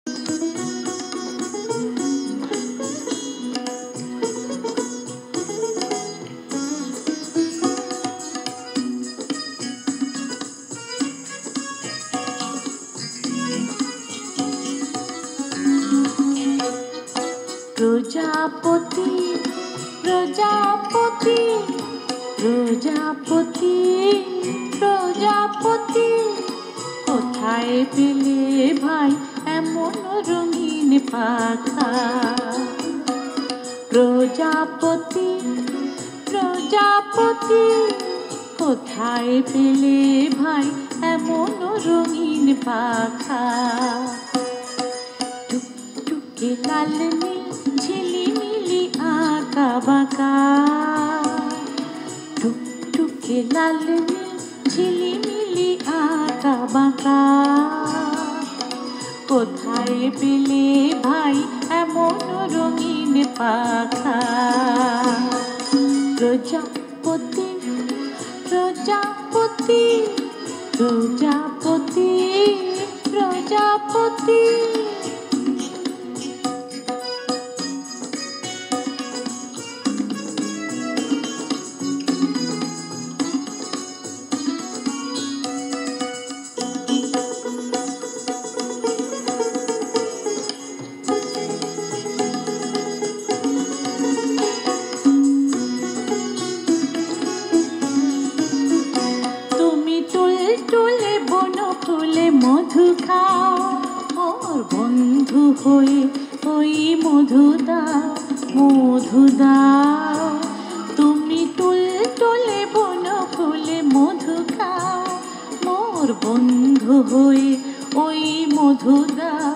প্রজাপতি প্রজাপতি প্রজাপতি প্রজাপতি, কোথায় পেলে ভাই এমন রঙিন পাখা? প্রজাপতি প্রজাপতি, কোথায় পেলে ভাই এমন রঙিন পাখা? টুকটুকে লাল নীল ঝিলিমিলি আঁকা বাঁকা, টুকটুকে লাল নীল ঝিলিমিলি আঁকা বাঁকা, কোথায় পেলে ভাই এমন রঙিন পাখা? প্রজাপতি প্রজাপতি প্রজাপতি প্রজাপতি। তুলে বন ফুলে মধু খাও, ওর বন্ধু হয়ে ওই মধু দাও মধু দাও। তুমি তুলে বন ফুলে মধু খাও, মোর বন্ধু হয়ে ওই মধু দাও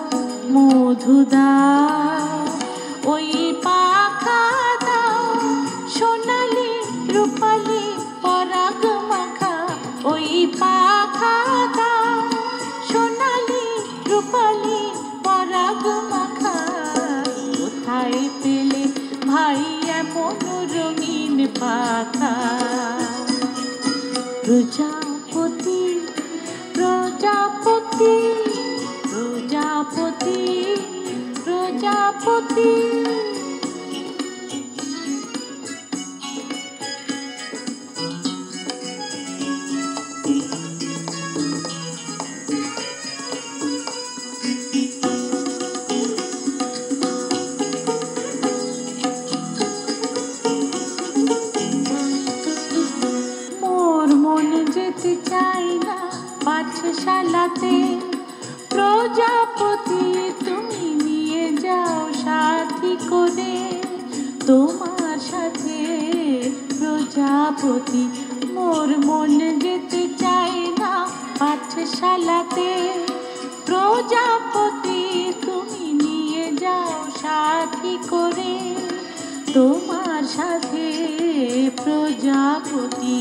মধু দাও। ওই পাখা দাও সোনালি রূপালি পরাগ মাখা, ওই পাখা দাও সোনালি রূপালি পরাগ মাখা, কোথায় পেলে ভাই এমন রঙিন পাখা? প্রজাপতি প্রজাপতি প্রজাপতি প্রজাপতি। যেতে চাই না পাঠশালাতে, প্রজাপতি তুমি নিয়ে যাও সাথী করে তোমার সাথে। প্রজাপতি মোর মন যেতে চাই না পাঠশালাতে, প্রজাপতি তুমি নিয়ে যাও সাথী করে তোমার সাথে। প্রজাপতি